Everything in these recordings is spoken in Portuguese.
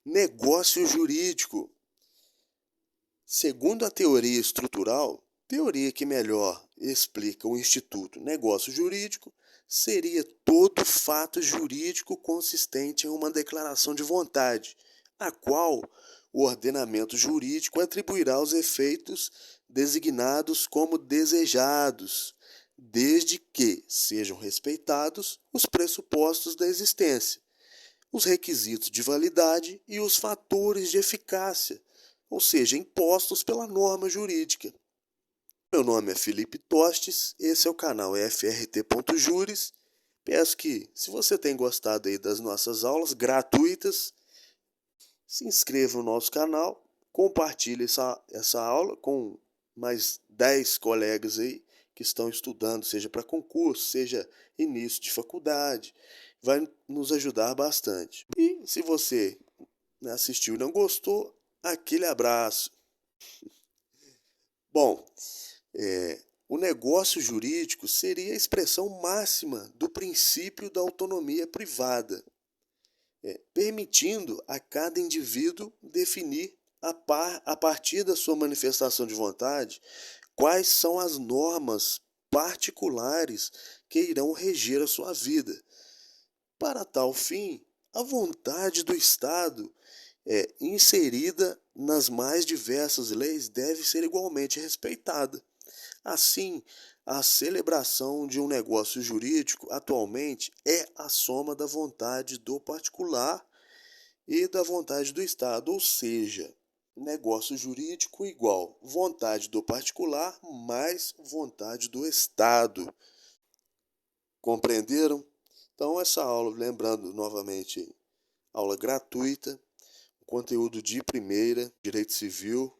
Negócio jurídico. Segundo a teoria estrutural, teoria que melhor explica o instituto negócio jurídico, seria todo fato jurídico consistente em uma declaração de vontade, a qual o ordenamento jurídico atribuirá os efeitos designados como desejados, desde que sejam respeitados os pressupostos da existência, os requisitos de validade e os fatores de eficácia, ou seja, impostos pela norma jurídica. Meu nome é Felipe Tostes, esse é o canal FRT.Juris. Peço que, se você tem gostado aí das nossas aulas gratuitas, se inscreva no nosso canal, compartilhe essa aula com mais 10 colegas aí que estão estudando, seja para concurso, seja início de faculdade, vai nos ajudar bastante. E se você assistiu e não gostou, aquele abraço. Bom, o negócio jurídico seria a expressão máxima do princípio da autonomia privada, permitindo a cada indivíduo definir a partir da sua manifestação de vontade quais são as normas particulares que irão reger a sua vida. Para tal fim, a vontade do Estado inserida nas mais diversas leis deve ser igualmente respeitada. Assim, a celebração de um negócio jurídico atualmente é a soma da vontade do particular e da vontade do Estado, ou seja, negócio jurídico igual vontade do particular mais vontade do Estado. Compreenderam? Então, essa aula, lembrando novamente, aula gratuita, conteúdo de primeira, direito civil.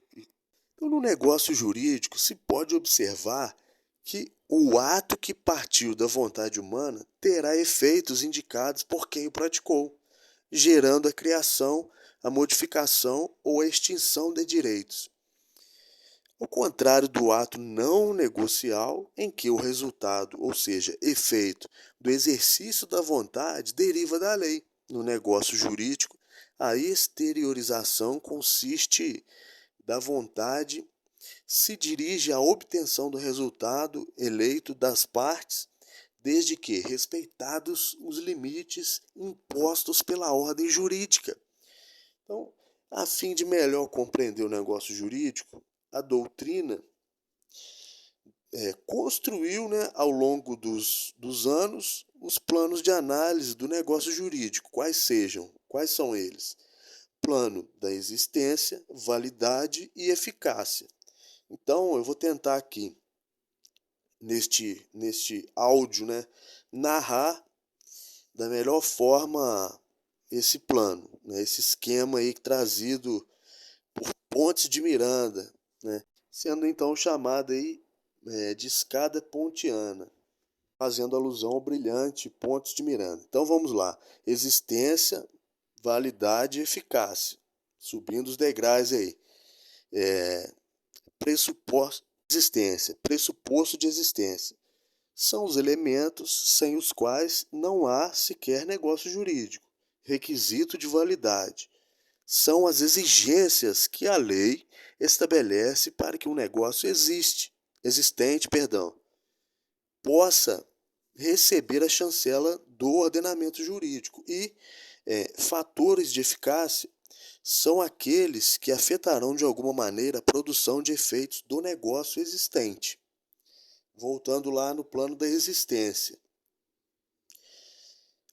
Então, no negócio jurídico, se pode observar que o ato que partiu da vontade humana terá efeitos indicados por quem o praticou, gerando a criação, a modificação ou a extinção de direitos. Ao contrário do ato não negocial, em que o resultado, ou seja, efeito do exercício da vontade, deriva da lei. No negócio jurídico, a exteriorização consiste da vontade, se dirige à obtenção do resultado eleito das partes, desde que respeitados os limites impostos pela ordem jurídica. Então, a fim de melhor compreender o negócio jurídico, a doutrina construiu, ao longo dos anos, os planos de análise do negócio jurídico. Quais são eles? Plano da existência, validade e eficácia. Então, eu vou tentar aqui, neste áudio, narrar da melhor forma esse plano, esse esquema aí trazido por Pontes de Miranda, sendo então chamada aí, de escada pontiana, fazendo alusão ao brilhante Pontes de Miranda. Então vamos lá: existência, validade e eficácia, subindo os degraus aí. Pressuposto de existência. São os elementos sem os quais não há sequer negócio jurídico. Requisito de validade. São as exigências que a lei estabelece para que um negócio existente, possa receber a chancela do ordenamento jurídico. E fatores de eficácia são aqueles que afetarão de alguma maneira a produção de efeitos do negócio existente. Voltando lá no plano da existência.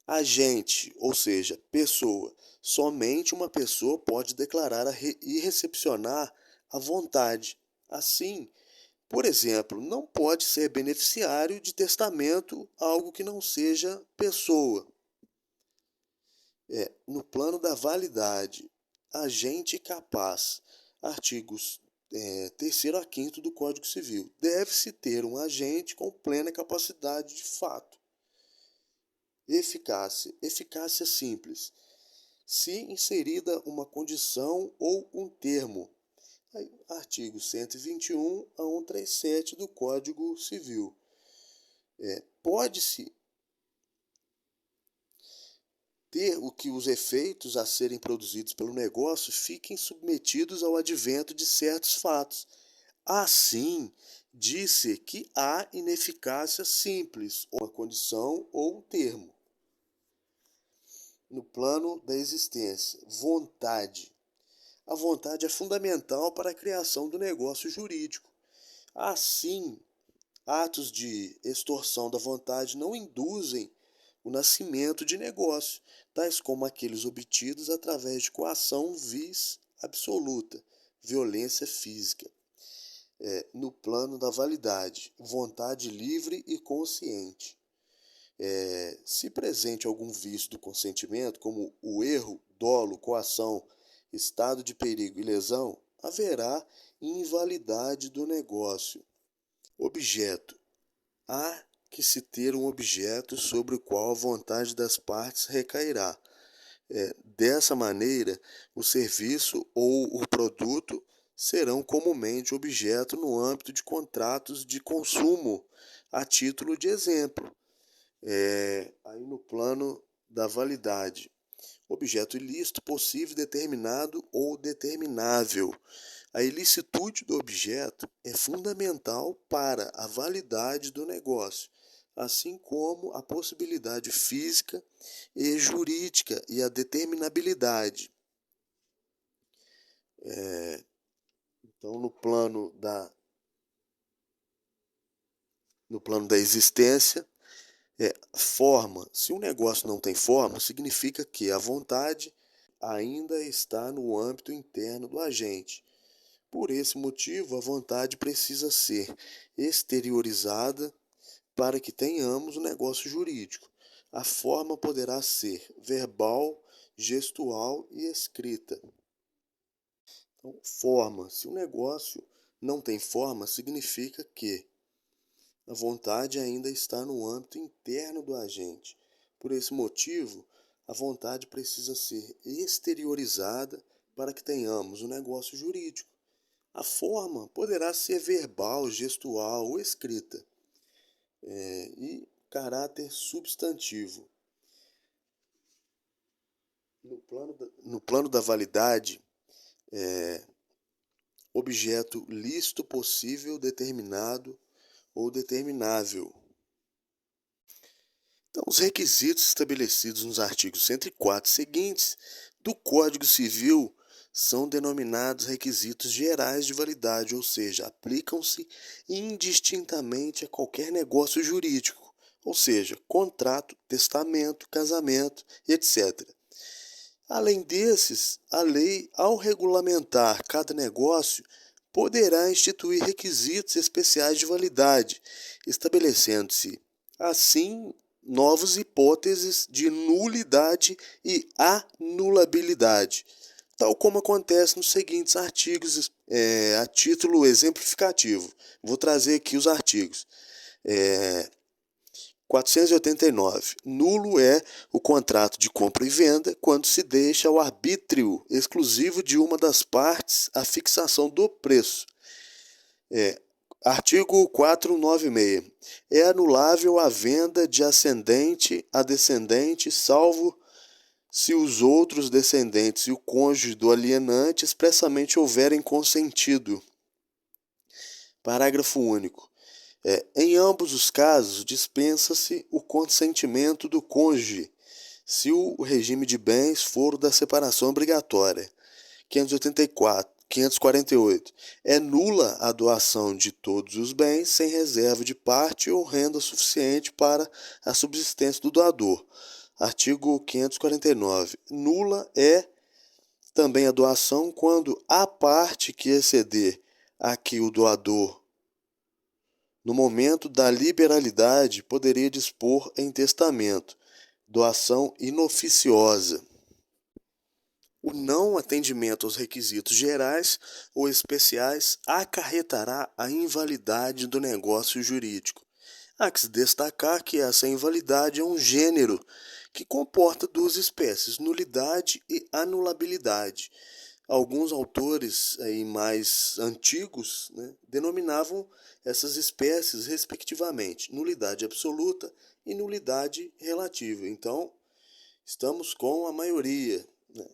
Agente, ou seja, pessoa. Somente uma pessoa pode declarar e recepcionar a vontade. Assim, por exemplo, não pode ser beneficiário de testamento algo que não seja pessoa. No plano da validade, agente capaz. Artigos 3º a 5º do Código Civil. Deve-se ter um agente com plena capacidade de fato. Eficácia. Eficácia simples. Se inserida uma condição ou um termo. Artigo 121 a 137 do Código Civil. ter o que os efeitos a serem produzidos pelo negócio fiquem submetidos ao advento de certos fatos. Assim, disse que há ineficácia simples, uma condição ou um termo. No plano da existência, vontade. A vontade é fundamental para a criação do negócio jurídico. Assim, atos de extorsão da vontade não induzem o nascimento de negócio, tais como aqueles obtidos através de coação vis absoluta, violência física. No plano da validade, vontade livre e consciente. Se presente algum vício do consentimento, como o erro, dolo, coação, estado de perigo e lesão, haverá invalidade do negócio. Objeto. Há que se ter um objeto sobre o qual a vontade das partes recairá. Dessa maneira, o serviço ou o produto serão comumente objeto no âmbito de contratos de consumo, a título de exemplo. Aí no plano da validade, objeto ilícito, possível, determinado ou determinável. A ilicitude do objeto é fundamental para a validade do negócio, assim como a possibilidade física e jurídica e a determinabilidade. Então, no plano da existência, forma. Se um negócio não tem forma, significa que a vontade ainda está no âmbito interno do agente. Por esse motivo, a vontade precisa ser exteriorizada para que tenhamos um negócio jurídico. A forma poderá ser verbal, gestual e escrita. Então, forma. Se o negócio não tem forma, significa que a vontade ainda está no âmbito interno do agente. Por esse motivo, a vontade precisa ser exteriorizada para que tenhamos um negócio jurídico. A forma poderá ser verbal, gestual ou escrita. E caráter substantivo. No plano da validade, objeto lícito, possível, determinado ou determinável. Então, os requisitos estabelecidos nos artigos 104 seguintes do Código Civil são denominados requisitos gerais de validade, ou seja, aplicam-se indistintamente a qualquer negócio jurídico, ou seja, contrato, testamento, casamento, etc. Além desses, a lei, ao regulamentar cada negócio, poderá instituir requisitos especiais de validade, estabelecendo-se, assim, novas hipóteses de nulidade e anulabilidade, tal como acontece nos seguintes artigos, a título exemplificativo. Vou trazer aqui os artigos. 489. Nulo é o contrato de compra e venda quando se deixa ao arbítrio exclusivo de uma das partes a fixação do preço. Artigo 496. É anulável a venda de ascendente a descendente, salvo se os outros descendentes e o cônjuge do alienante expressamente houverem consentido. Parágrafo único. Em ambos os casos, dispensa-se o consentimento do cônjuge, se o regime de bens for o da separação obrigatória. 548. É nula a doação de todos os bens sem reserva de parte ou renda suficiente para a subsistência do doador. Artigo 549. Nula é também a doação quando a parte que exceder a que o doador, no momento da liberalidade, poderia dispor em testamento. Doação inoficiosa. O não atendimento aos requisitos gerais ou especiais acarretará a invalidade do negócio jurídico. Há que se destacar que essa invalidade é um gênero que comporta duas espécies, nulidade e anulabilidade. Alguns autores aí mais antigos, denominavam essas espécies respectivamente, nulidade absoluta e nulidade relativa. Então, Estamos com a maioria, né?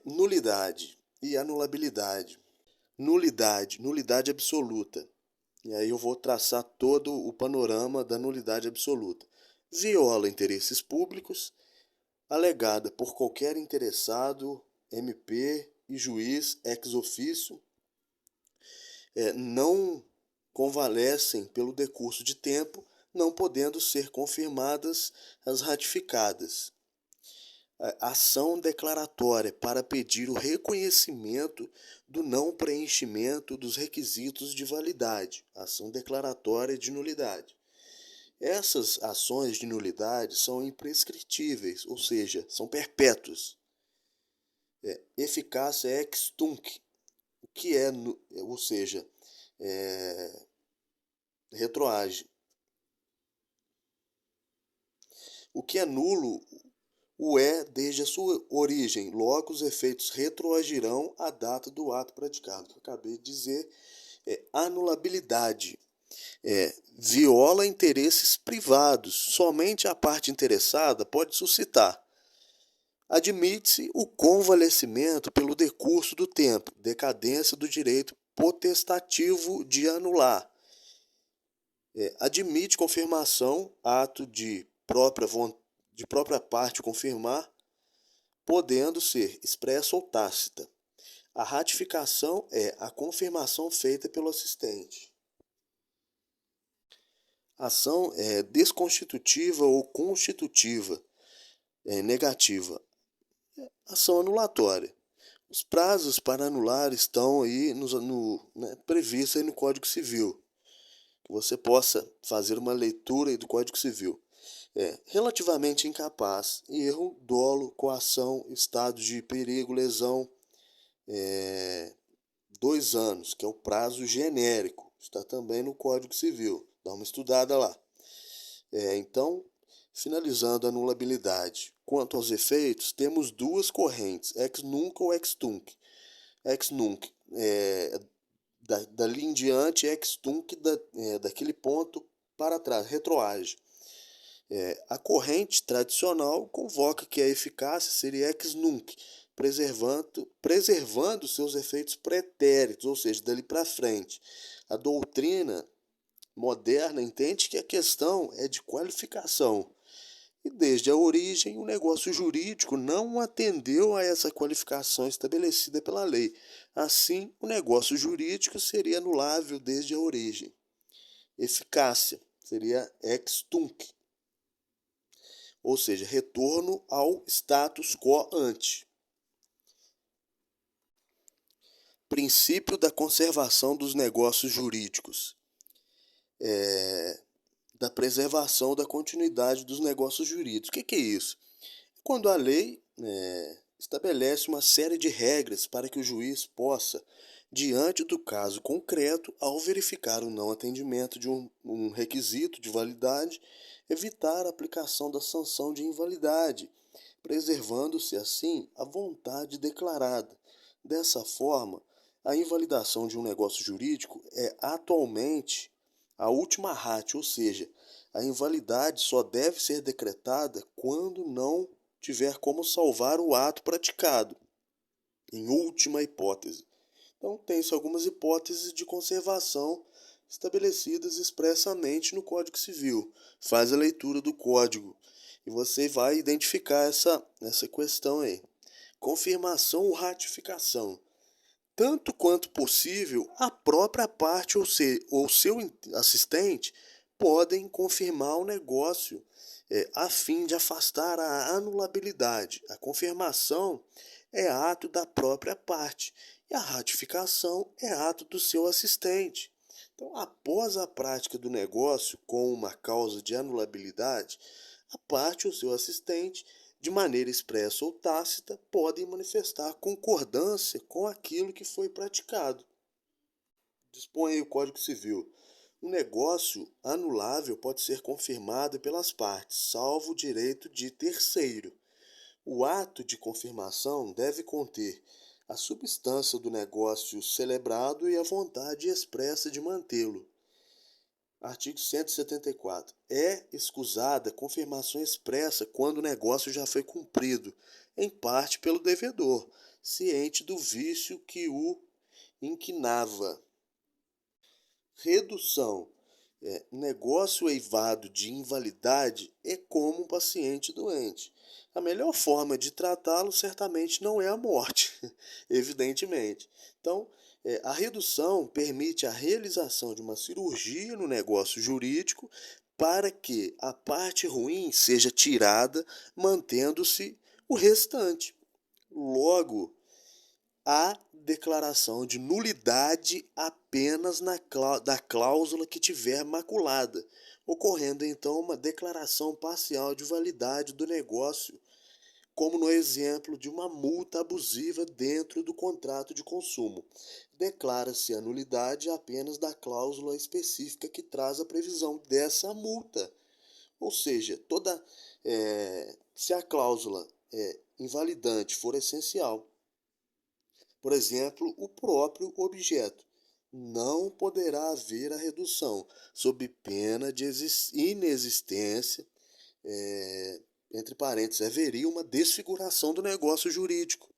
Nulidade e anulabilidade. Nulidade absoluta. E aí eu vou traçar todo o panorama da nulidade absoluta. Viola interesses públicos, alegada por qualquer interessado, MP e juiz ex officio, não convalescem pelo decurso de tempo, não podendo ser confirmadas as ratificadas. Ação declaratória para pedir o reconhecimento do não preenchimento dos requisitos de validade. Ação declaratória de nulidade. Essas ações de nulidade são imprescritíveis, ou seja, são perpétuas. Eficácia ex tunc, o que é, ou seja, retroage. O que é nulo o é desde a sua origem, logo os efeitos retroagirão à data do ato praticado. Que eu acabei de dizer, anulabilidade. Viola interesses privados, somente a parte interessada pode suscitar. Admite-se o convalescimento pelo decurso do tempo, decadência do direito potestativo de anular. Admite confirmação, ato de própria parte confirmar, podendo ser expressa ou tácita. A ratificação é a confirmação feita pelo assistente. Ação desconstitutiva ou constitutiva, negativa. Ação anulatória. Os prazos para anular estão aí previstos aí no Código Civil. Que você possa fazer uma leitura aí do Código Civil. Relativamente incapaz, erro, dolo, coação, estado de perigo, lesão, 2 anos, que é o prazo genérico. Está também no Código Civil. Dá uma estudada lá. Então, finalizando a anulabilidade. Quanto aos efeitos, temos duas correntes, ex nunc ou ex tunc. Ex nunc, dali em diante, ex tunc, daquele ponto para trás, retroage. A corrente tradicional convoca que a eficácia seria ex nunc, preservando seus efeitos pretéritos, ou seja, dali para frente. A doutrina moderna entende que a questão é de qualificação. E desde a origem, o negócio jurídico não atendeu a essa qualificação estabelecida pela lei. Assim, o negócio jurídico seria anulável desde a origem. Eficácia seria ex tunc, ou seja, retorno ao status quo ante. Princípio da conservação dos negócios jurídicos. Da preservação da continuidade dos negócios jurídicos. O que é isso? Quando a lei estabelece uma série de regras para que o juiz possa, diante do caso concreto, ao verificar o não atendimento de um requisito de validade, evitar a aplicação da sanção de invalidade, preservando-se assim a vontade declarada. Dessa forma, a invalidação de um negócio jurídico é atualmente a última ratio, ou seja, a invalidade só deve ser decretada quando não tiver como salvar o ato praticado, em última hipótese. Então, tem-se algumas hipóteses de conservação estabelecidas expressamente no Código Civil. Faz a leitura do Código e você vai identificar essa questão aí. Confirmação ou ratificação. Tanto quanto possível, a própria parte ou seu assistente podem confirmar o negócio a fim de afastar a anulabilidade. A confirmação é ato da própria parte e a ratificação é ato do seu assistente. Então, após a prática do negócio com uma causa de anulabilidade, a parte ou seu assistente, de maneira expressa ou tácita, podem manifestar concordância com aquilo que foi praticado. Dispõe aí o Código Civil. O negócio anulável pode ser confirmado pelas partes, salvo o direito de terceiro. O ato de confirmação deve conter a substância do negócio celebrado e a vontade expressa de mantê-lo. Artigo 174. É escusada confirmação expressa quando o negócio já foi cumprido, em parte pelo devedor, ciente do vício que o inquinava. Redução. Negócio eivado de invalidade é como um paciente doente. A melhor forma de tratá-lo certamente não é a morte, evidentemente. Então, a redução permite a realização de uma cirurgia no negócio jurídico para que a parte ruim seja tirada, mantendo-se o restante. Logo, há declaração de nulidade apenas da cláusula que tiver maculada, ocorrendo então uma declaração parcial de validade do negócio, como no exemplo de uma multa abusiva dentro do contrato de consumo. Declara-se a nulidade apenas da cláusula específica que traz a previsão dessa multa. Ou seja, se a cláusula invalidante for essencial, por exemplo, o próprio objeto, não poderá haver a redução, sob pena de inexistência, entre parênteses, haveria uma desfiguração do negócio jurídico.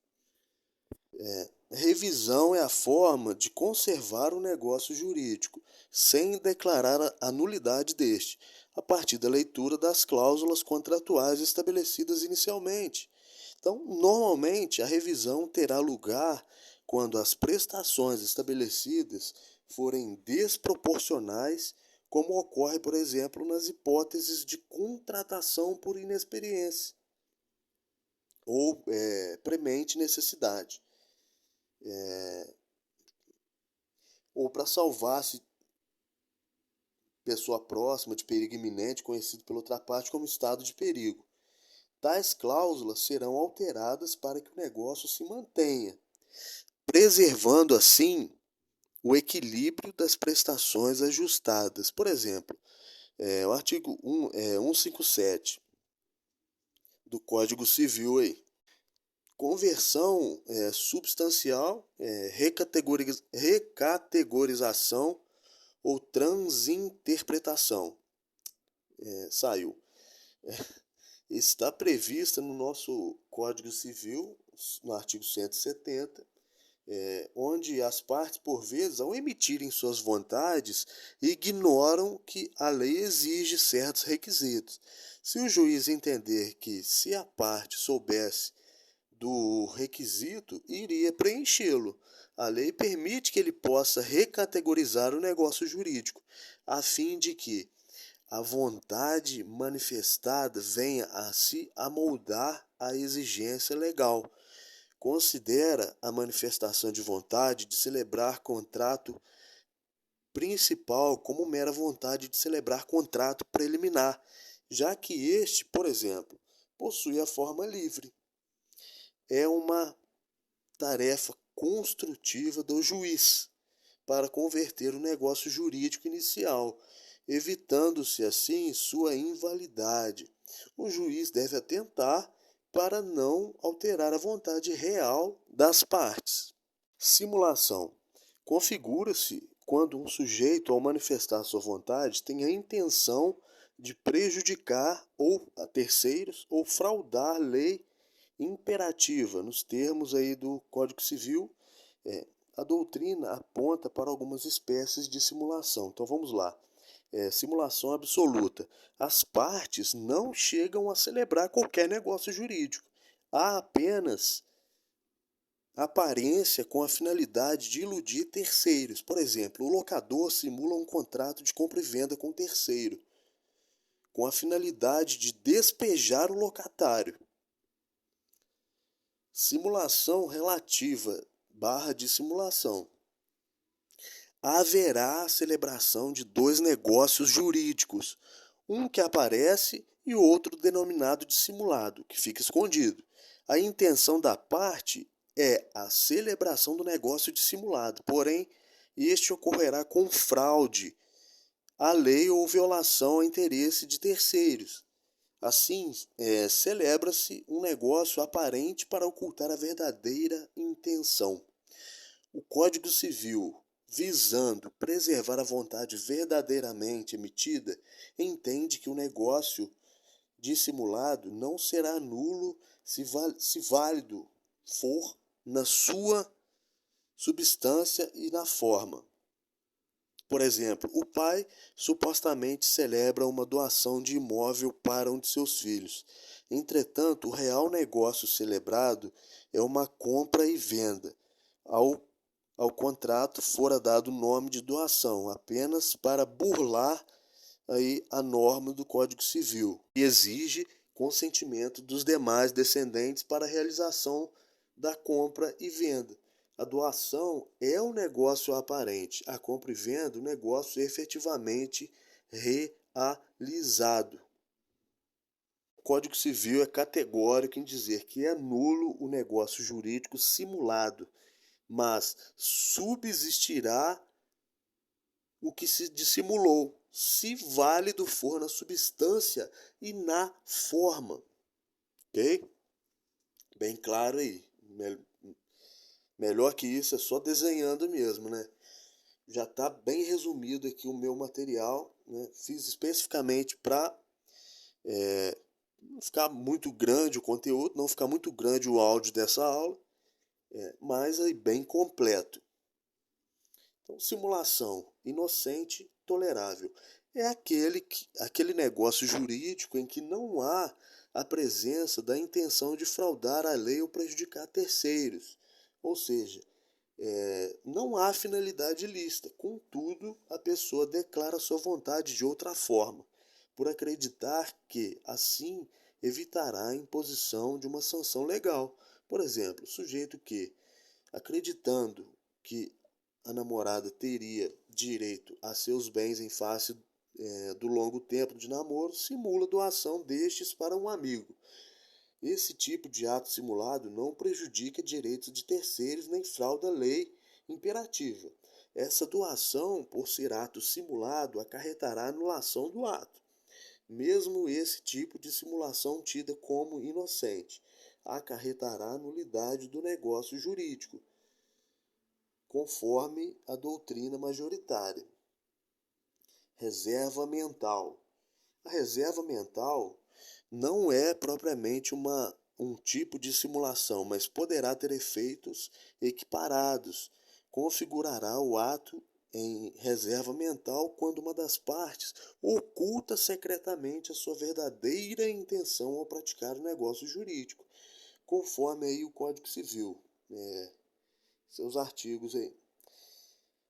Revisão é a forma de conservar o negócio jurídico, sem declarar a nulidade deste, a partir da leitura das cláusulas contratuais estabelecidas inicialmente. Então, normalmente, a revisão terá lugar quando as prestações estabelecidas forem desproporcionais, como ocorre, por exemplo, nas hipóteses de contratação por inexperiência ou premente necessidade, ou para salvar-se pessoa próxima de perigo iminente, conhecido pela outra parte como estado de perigo. Tais cláusulas serão alteradas para que o negócio se mantenha, preservando assim o equilíbrio das prestações ajustadas. Por exemplo, o artigo 157 do Código Civil aí. Conversão substancial, recategorização ou transinterpretação. Saiu. Está prevista no nosso Código Civil, no artigo 170, onde as partes, por vezes, ao emitirem suas vontades, ignoram que a lei exige certos requisitos. Se o juiz entender que, se a parte soubesse do requisito, iria preenchê-lo, a lei permite que ele possa recategorizar o negócio jurídico, a fim de que a vontade manifestada venha a se amoldar à exigência legal. Considera a manifestação de vontade de celebrar contrato principal como mera vontade de celebrar contrato preliminar, já que este, por exemplo, possui a forma livre. É uma tarefa construtiva do juiz para converter o negócio jurídico inicial, evitando-se assim sua invalidade. O juiz deve atentar para não alterar a vontade real das partes. Simulação. Configura-se quando um sujeito, ao manifestar sua vontade, tem a intenção de prejudicar a terceiros ou fraudar lei imperativa. Nos termos aí do Código Civil, a doutrina aponta para algumas espécies de simulação. Então vamos lá. Simulação absoluta. As partes não chegam a celebrar qualquer negócio jurídico. Há apenas aparência com a finalidade de iludir terceiros. Por exemplo, o locador simula um contrato de compra e venda com terceiro, com a finalidade de despejar o locatário. Simulação relativa / dissimulação. Haverá a celebração de dois negócios jurídicos, um que aparece e o outro denominado dissimulado, que fica escondido. A intenção da parte é a celebração do negócio dissimulado, porém, este ocorrerá com fraude à lei ou violação ao interesse de terceiros. Assim, celebra-se um negócio aparente para ocultar a verdadeira intenção. O Código Civil visando preservar a vontade verdadeiramente emitida, entende que o negócio dissimulado não será nulo se válido for na sua substância e na forma. Por exemplo, o pai supostamente celebra uma doação de imóvel para um de seus filhos. Entretanto, o real negócio celebrado é uma compra e venda. Ao contrato fora dado o nome de doação, apenas para burlar aí a norma do Código Civil e exige consentimento dos demais descendentes para a realização da compra e venda. A doação é um negócio aparente, a compra e venda, o negócio efetivamente realizado. O Código Civil é categórico em dizer que é nulo o negócio jurídico simulado, mas subsistirá o que se dissimulou, se válido for na substância e na forma. Ok? Bem claro aí. Melhor que isso é só desenhando mesmo, né? Já está bem resumido aqui o meu material, né? Fiz especificamente para não ficar muito grande o conteúdo, não ficar muito grande o áudio dessa aula, mas aí bem completo. Então, simulação inocente, tolerável. É aquele negócio jurídico em que não há a presença da intenção de fraudar a lei ou prejudicar terceiros. Ou seja, não há finalidade ilícita. Contudo, a pessoa declara sua vontade de outra forma, por acreditar que, assim, evitará a imposição de uma sanção legal. Por exemplo, o sujeito que, acreditando que a namorada teria direito a seus bens em face do longo tempo de namoro, simula doação destes para um amigo. Esse tipo de ato simulado não prejudica direitos de terceiros nem frauda a lei imperativa. Essa doação, por ser ato simulado, acarretará anulação do ato. Mesmo esse tipo de simulação tida como inocente, acarretará nulidade do negócio jurídico, conforme a doutrina majoritária. Reserva mental. A reserva mental não é propriamente um tipo de simulação, mas poderá ter efeitos equiparados. Configurará o ato em reserva mental quando uma das partes oculta secretamente a sua verdadeira intenção ao praticar o negócio jurídico, conforme aí o Código Civil, seus artigos aí.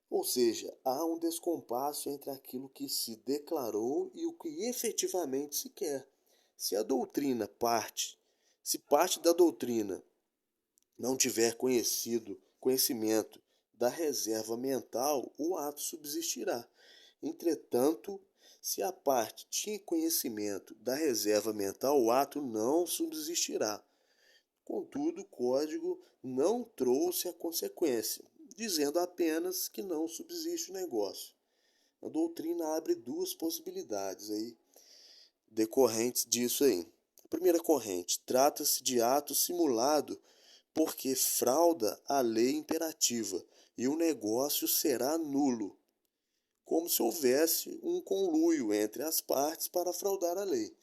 Ou seja, há um descompasso entre aquilo que se declarou e o que efetivamente se quer. Se parte da doutrina não tiver conhecimento da reserva mental, o ato subsistirá. Entretanto, se a parte tinha conhecimento da reserva mental, o ato não subsistirá. Contudo, o código não trouxe a consequência, dizendo apenas que não subsiste o negócio. A doutrina abre duas possibilidades aí, decorrentes disso aí. A primeira corrente, trata-se de ato simulado porque frauda a lei imperativa e o negócio será nulo, como se houvesse um conluio entre as partes para fraudar a lei.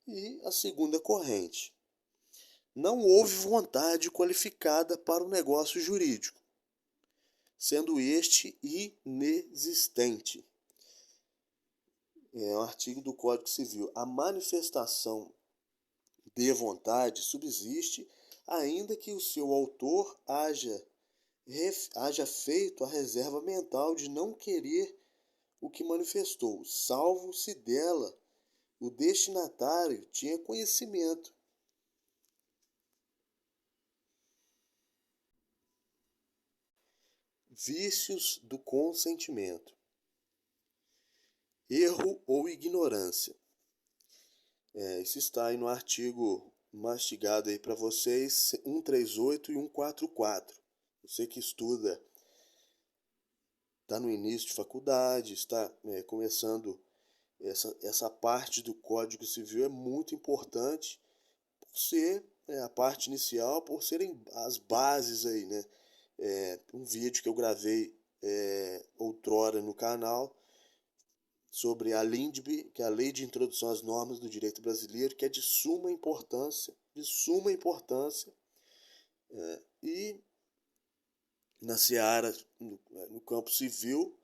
E a segunda corrente, não houve vontade qualificada para o negócio jurídico, sendo este inexistente. É um artigo do Código Civil. A manifestação de vontade subsiste ainda que o seu autor haja feito a reserva mental de não querer o que manifestou, salvo se dela o destinatário tinha conhecimento. Vícios do consentimento. Erro ou ignorância. Isso está aí no artigo mastigado aí para vocês, 138 e 144. Você que estuda, está no início de faculdade, está começando essa parte do Código Civil, é muito importante por ser a parte inicial, por serem as bases aí, né? Um vídeo que eu gravei outrora no canal sobre a LINDB, que é a Lei de Introdução às Normas do Direito Brasileiro, que é de suma importância, e na seara, no campo civil,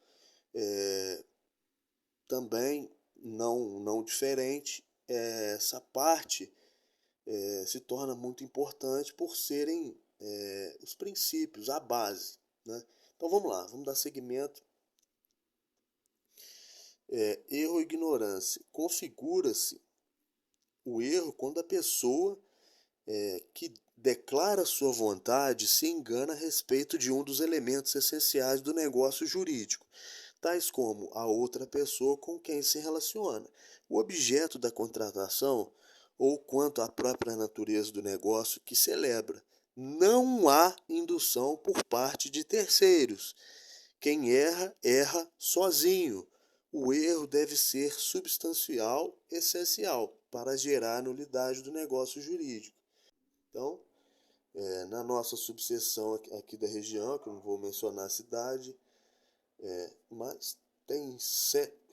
também não diferente, essa parte se torna muito importante por serem os princípios, a base, né? Então vamos lá, vamos dar seguimento. Erro ou ignorância. Configura-se o erro quando a pessoa que declara sua vontade se engana a respeito de um dos elementos essenciais do negócio jurídico, tais como a outra pessoa com quem se relaciona, o objeto da contratação ou quanto à própria natureza do negócio que celebra. Não há indução por parte de terceiros. Quem erra, erra sozinho. O erro deve ser substancial, essencial, para gerar a nulidade do negócio jurídico. Então, na nossa subseção aqui da região, que eu não vou mencionar a cidade, mas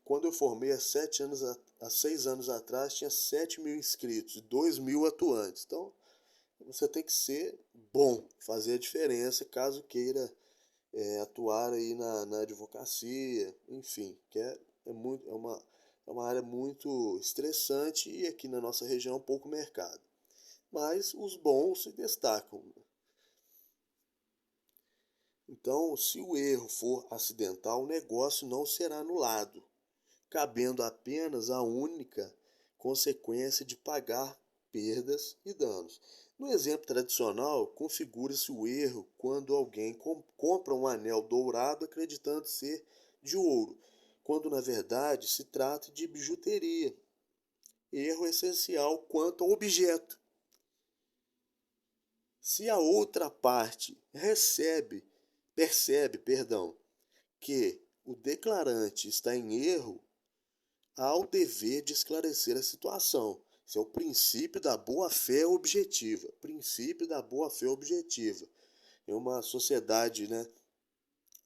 quando eu formei há 6 anos atrás, tinha 7.000 inscritos, 2.000 atuantes. Então, você tem que ser bom, fazer a diferença caso queira atuar aí na advocacia, enfim, que é uma área muito estressante e aqui na nossa região pouco mercado. Mas os bons se destacam. Então, se o erro for acidental, o negócio não será anulado, cabendo apenas a única consequência de pagar perdas e danos. No exemplo tradicional, configura-se o erro quando alguém compra um anel dourado acreditando ser de ouro, quando na verdade se trata de bijuteria. Erro essencial quanto ao objeto. Se a outra parte percebe, que o declarante está em erro, há o dever de esclarecer a situação. Esse é o princípio da boa-fé objetiva. Princípio da boa-fé objetiva. É uma sociedade, né,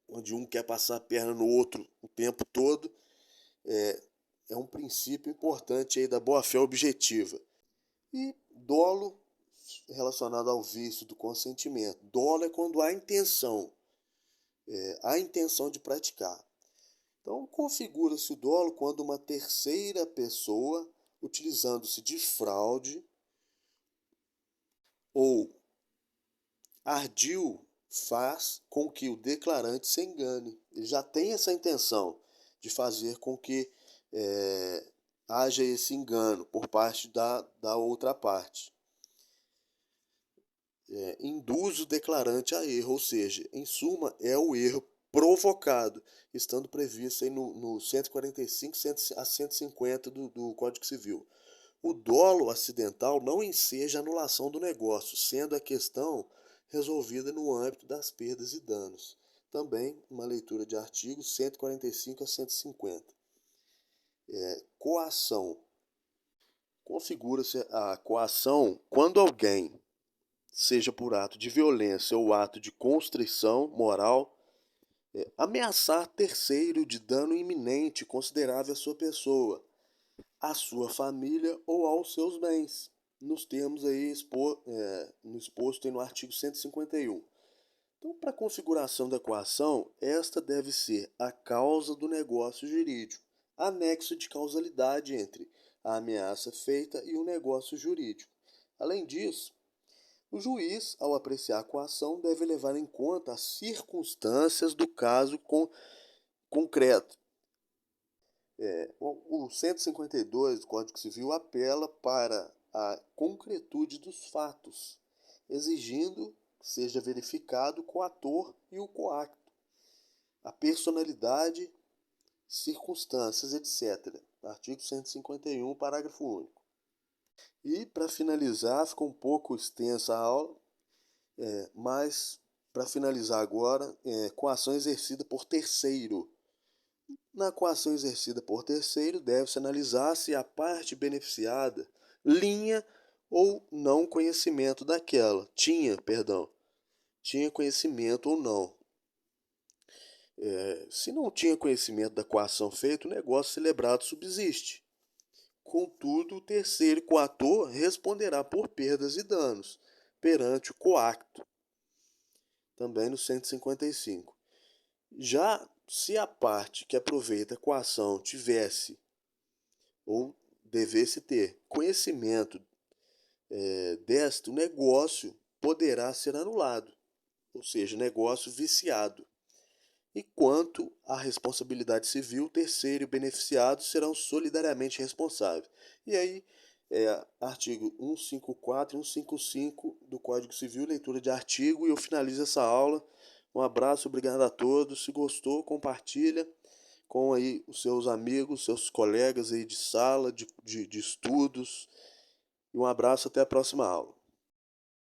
onde um quer passar a perna no outro o tempo todo. É um princípio importante aí da boa-fé objetiva. E dolo relacionado ao vício do consentimento. Dolo é quando há intenção de praticar. Então, configura-se o dolo quando uma terceira pessoa, utilizando-se de fraude ou ardil, faz com que o declarante se engane. Ele já tem essa intenção de fazer com que haja esse engano por parte da outra parte. Induz o declarante a erro, ou seja, em suma, é o erro provocado, estando previsto aí no 145 a 150 do Código Civil. O dolo acidental não enseja a anulação do negócio, sendo a questão resolvida no âmbito das perdas e danos. Também uma leitura de artigos 145 a 150. Coação. Configura-se a coação quando alguém, seja por ato de violência ou ato de constrição moral, ameaçar terceiro de dano iminente considerável à sua pessoa, à sua família ou aos seus bens, nos termos aí exposto aí no artigo 151. Então, para a configuração da coação, esta deve ser a causa do negócio jurídico, anexo de causalidade entre a ameaça feita e o negócio jurídico. Além disso, o juiz, ao apreciar a coação, deve levar em conta as circunstâncias do caso concreto. O 152 do Código Civil apela para a concretude dos fatos, exigindo que seja verificado o coator e o coacto, a personalidade, circunstâncias, etc. Artigo 151, parágrafo único. E, para finalizar, ficou um pouco extensa a aula, mas, para finalizar agora, coação exercida por terceiro. Na coação exercida por terceiro, deve-se analisar se a parte beneficiada tinha ou não conhecimento daquela. Tinha conhecimento ou não. Se não tinha conhecimento da coação feita, o negócio celebrado subsiste. Contudo, o terceiro coator responderá por perdas e danos perante o coacto, também no 155. Já se a parte que aproveita a coação tivesse ou devesse ter conhecimento deste, o negócio poderá ser anulado, ou seja, negócio viciado. E quanto à responsabilidade civil, o terceiro e o beneficiado serão solidariamente responsáveis. E aí, artigo 154 e 155 do Código Civil, leitura de artigo, e eu finalizo essa aula. Um abraço, obrigado a todos. Se gostou, compartilha com aí os seus amigos, seus colegas aí de sala, de estudos. E um abraço, até a próxima aula.